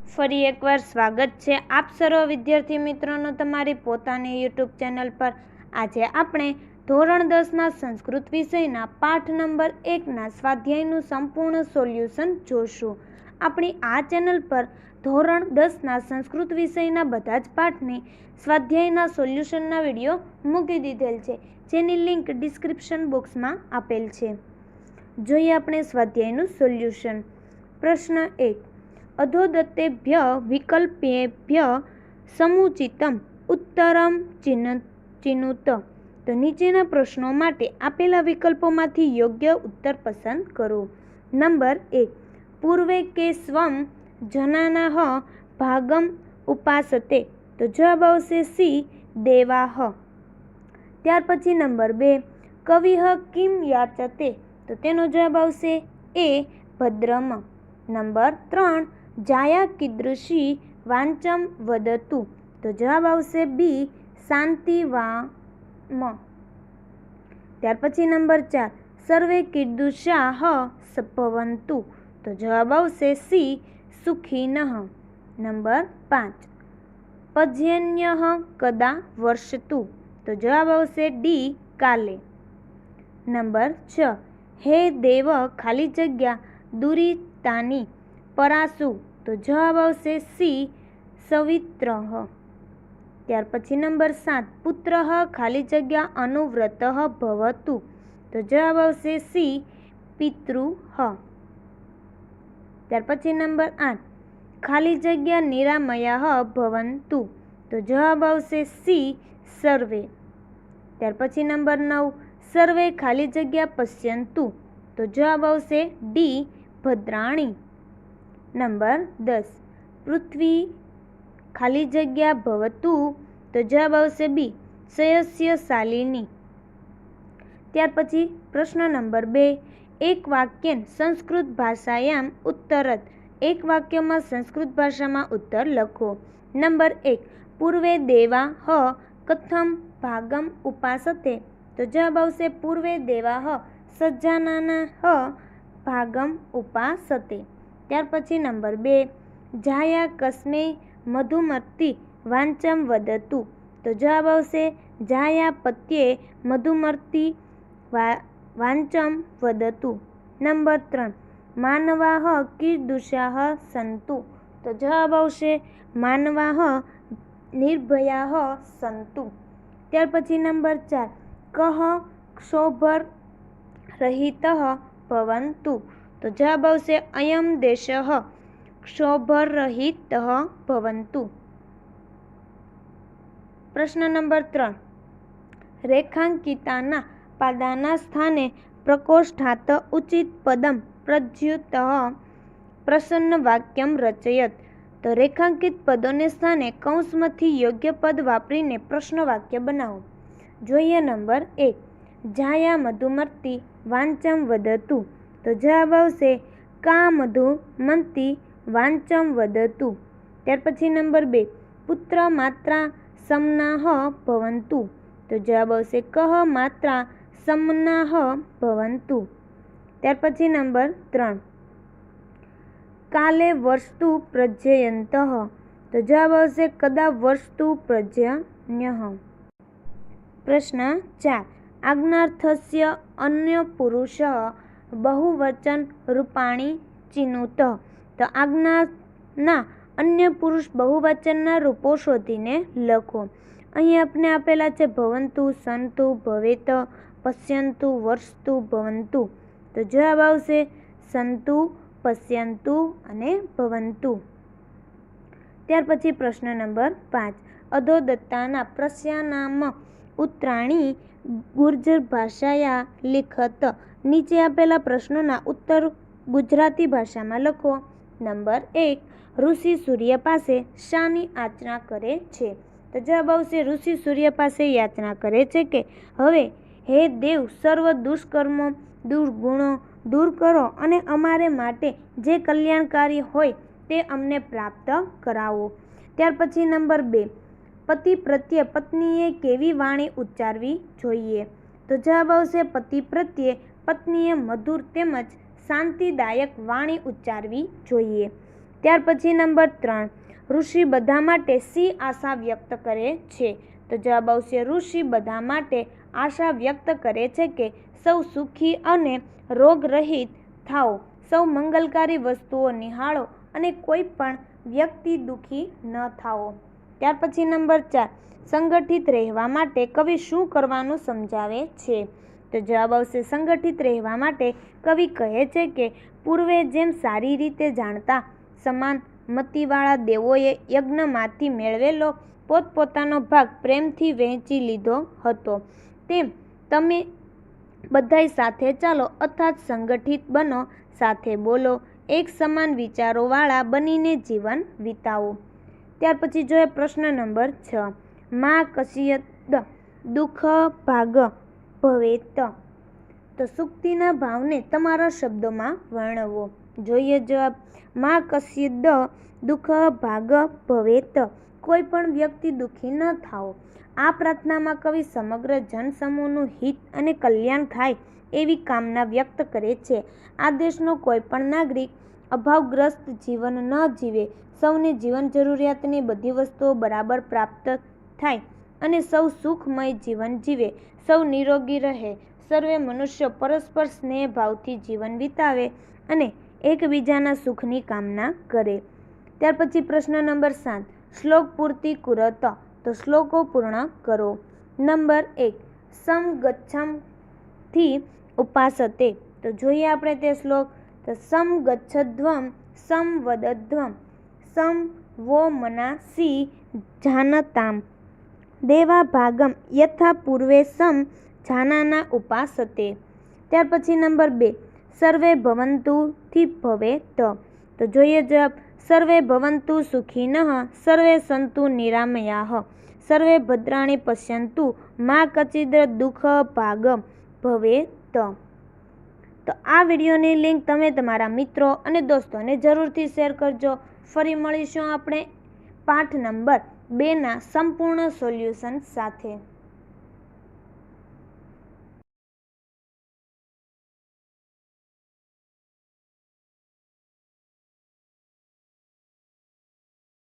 ફરી એકવાર સ્વાગત છે આપ સર્વ વિદ્યાર્થી મિત્રોનો તમારી પોતાની યુટ્યુબ ચેનલ પર। આજે આપણે ધોરણ 10ના સંસ્કૃત વિષયના પાઠ નંબર 1ના સ્વાધ્યાયનું સંપૂર્ણ સોલ્યુશન જોશું। આપણી આ ચેનલ પર ધોરણ 10ના સંસ્કૃત વિષયના બધા જ પાઠની સ્વાધ્યાયના સોલ્યુશનના વિડીયો મૂકી દીધેલ છે, જેની લિંક ડિસ્ક્રિપ્શન બોક્સમાં આપેલ છે। જોઈએ આપણે સ્વાધ્યાયનું સોલ્યુશન। પ્રશ્ન 1, અધોદત્તેભ્ય વિકલ્પેભ્ય સમુચિતમ ઉત્તરમ ચિનુત। તો નીચેના પ્રશ્નો માટે આપેલા વિકલ્પોમાંથી યોગ્ય ઉત્તર પસંદ કરો। નંબર 1, પૂર્વે કે સ્વમ જનાનાઃ ભાગમ ઉપાસતે। તો જવાબ આવશે સી, દેવાઃ। ત્યાર પછી નંબર 2, કવિઃ કિમ યાચતે। તો તેનો જવાબ આવશે એ, ભદ્રમ। નંબર 3, જાયા કીદૃશી વાંચમ વદતુ। તો જવાબ આવશે બી, શાંતિવામ। ત્યાર પછી નંબર 4, સર્વે કીદૃશાઃ ભવન્તુ। તો જવાબ આવશે સી, સુખિનઃ। નંબર 5, પર્જન્યઃ કદા વર્ષતુ। તો જવાબ આવશે ડી, કાલે। નંબર 6, હે દેવ ખાલી જગ્યા દુરિતાની પરાસુ। તો જવાબ આવશે સી, સવિત્રઃ। ત્યાર પછી નંબર 7, પુત્રઃ ખાલી જગ્યા અનુવ્રતઃ ભવતુ। તો જવાબ આવશે સી, પિતૃઃ। ત્યાર પછી નંબર 8, ખાલી જગ્યા નિરામયાઃ ભવન્તુ। તો જવાબ આવશે સી, સર્વે। ત્યાર પછી નંબર 9, સર્વે ખાલી જગ્યા પશ્યન્તુ। તો જવાબ આવશે ડી, ભદ્રાણી। નંબર 10, પૃથ્વી ખાલી જગ્યા ભવતુ। તો જવાબ આવશે બી, શયસ્યશાલિની। ત્યાર પછી પ્રશ્ન નંબર 2, એક વાક્યેન સંસ્કૃત ભાષાયામ ઉત્તરત। એક વાક્યમાં સંસ્કૃત ભાષામાં ઉત્તર લખો। નંબર 1, પૂર્વે દેવાઃ કથમ ભાગમ ઉપાસતે। તો જવાબ આવશે પૂર્વે દેવાઃ સજ્જાનાનાઃ ભાગમ ઉપાસતે। ત્યાર પછી નંબર 2, જાયા કસ્મૈ મધુમતી વાંચમ વદતુ। તો જવાબ આવશે જાયા પત્યે મધુમતી વાંચમ વદતુ। નંબર 3, માનવાઃ કીદૃશાઃ સન્તુ। તો જવાબ આવશે માનવાઃ નિર્ભયાઃ સન્તુ। ત્યાર પછી નંબર 4, કઃ ક્ષોભરહિતઃ ભવન્તુ। તો જવાબ આવશે અયમ દેશઃ ક્ષોભરહિતઃ ભવન્તુ। પ્રશ્ન નંબર 3, રેખાંકિતાના પાદાના સ્થાને પ્રકોષ્ઠાત ઉચિત પદમ પ્રયુજ્ય પ્રસન્ન વાક્યમ રચયત। તો રેખાંકિત પદોને સ્થાને કૌંસમાંથી યોગ્ય પદ વાપરીને પ્રશ્ન વાક્ય બનાવો। જોઈએ નંબર 1, જાયા મધુમતી વાંચમ વદતુ। તો જવાબ આવશે કા મધુમતી વાંચમ વદતુ। ત્યાર પછી નંબર 2, પુત્ર માત્રા સમનાઃ ભવન્તુ। તો જવાબ આવશે કઃ માત્રા સમનાઃ ભવન્તુ। ત્યાર પછી નંબર 3, કાલે વર્ષતુ પ્રજ્યયन्तઃ। તો જવાબ આવશે કદા વર્ષતુ પ્રજ્યન્યઃ। પ્રશ્ન 4, આજ્ઞાર્થસ્ય અન્ય પુરુષ બહુવચન રૂપાણી ચિનુત। તો આજ્ઞાના અન્ય પુરુષ બહુવચનના રૂપો શોધીને લખો। અહીં આપણે આપેલા છે ભવન્તુ, સંતુ, ભવેત, પશ્યન્તુ, વર્ષતુ, ભવન્તુ। તો જવાબ આવશે સંતુ, પશ્યન્તુ અને ભવન્તુ। ત્યાર પછી પ્રશ્ન નંબર 5, અધોદત્તાના પ્રશ્નાનામ ઉત્તરાણી ગુર્જર ભાષાયા લિખત। નીચે આપેલા પ્રશ્નોના ઉત્તર ગુજરાતી ભાષામાં લખો। નંબર 1, ઋષિ સૂર્ય પાસે શાની યાચના કરે છે? તો જવાબ આવશે ઋષિ સૂર્ય પાસે યાચના કરે છે કે હવે હે દેવ સર્વ દુષ્કર્મો દુર્ગુણો દૂર કરો અને અમારે માટે જે કલ્યાણકારી હોય તે અમને પ્રાપ્ત કરાવો। ત્યાર પછી નંબર 2, પતિ પ્રત્યે પત્નીએ કેવી વાણી ઉચ્ચારવી જોઈએ? તો જવાબ આવશે પતિ પ્રત્યે પત્નીએ મધુર તેમજ શાંતિદાયક વાણી ઉચ્ચારવી જોઈએ। ત્યાર પછી નંબર 3, ઋષિ બધા માટે શી આશા વ્યક્ત કરે છે? તો જવાબ આવશે ઋષિ બધા માટે આશા વ્યક્ત કરે છે કે સૌ સુખી અને રોગરહિત થાઓ, સૌ મંગલકારી વસ્તુઓ નિહાળો અને કોઈ પણ વ્યક્તિ દુઃખી ન થાઓ. ત્યાર પછી નંબર 4, સંગઠિત રહેવા માટે કવિ શું કરવાનું સમજાવે છે? તો જવાબ આવશે સંગઠિત રહેવા માટે કવિ કહે છે કે પૂર્વે જેમ સારી રીતે જાણતા સમાન મતિવાળા દેવોએ યજ્ઞમાંથી મેળવેલો પોતપોતાનો ભાગ પ્રેમથી વહેંચી લીધો હતો, તેમ તમે બધાય સાથે ચાલો અર્થાત સંગઠિત બનો, સાથે બોલો, એક સમાન વિચારોવાળા બનીને જીવન વિતાવો. ત્યાર પછી જોઈએ પ્રશ્ન નંબર 6, મા કસ્યદ દુઃખ ભાગ ભવેત. તો સુક્તિના ભાવને તમારા શબ્દોમાં વર્ણવો. જોઈએ જવાબ, મા કસ્યદ દુઃખ ભાગ ભવેત, કોઈ પણ વ્યક્તિ દુઃખી ન થાઓ. આ પ્રાર્થનામાં કવિ સમગ્ર જનસમૂહનું હિત અને કલ્યાણ થાય એવી કામના વ્યક્ત કરે છે. આ દેશનો કોઈ પણ નાગરિક અભાવગ્રસ્ત જીવન ન જીવે, સૌને જીવન જરૂરિયાતની બધી વસ્તુઓ બરાબર પ્રાપ્ત થાય અને સૌ સુખમય જીવન જીવે, સૌ નિરોગી રહે, સર્વે મનુષ્યો પરસ્પર સ્નેહ ભાવથી જીવન વિતાવે અને એકબીજાના સુખની કામના કરે. ત્યાર પછી પ્રશ્ન નંબર 7, શ્લોક પૂર્તિ કુરત. તો શ્લોકો પૂર્ણ કરો. નંબર 1, સમ ગચ્છમ થી ઉપાસતે. તો જોઈએ આપણે તે શ્લોક. તો સમ ગચ્છધ્વમ સમ વદધ્વમ સમ વો મનાસી જાનતામ દેવા ભાગમ યથા પૂર્વે સમ જાનાના ઉપાસતે. ત્યાર પછી નંબર 2, સર્વે ભવંતુ થી ભવેત. તો જોઈએ જવાબ, સર્વે ભવંતુ સુખિનઃ સર્વે સંતુ નિરામયાઃ સર્વે ભદ્રાણિ પશ્યંતુ મા કચિદ દુઃખ ભાગ ભવેત. તો આ વિડીયોની લિંક તમે તમારા મિત્રો અને દોસ્તોને જરૂરથી શેર કરજો. ફરી મળીશું આપણે પાઠ નંબર 2ના સંપૂર્ણ સોલ્યુશન સાથે.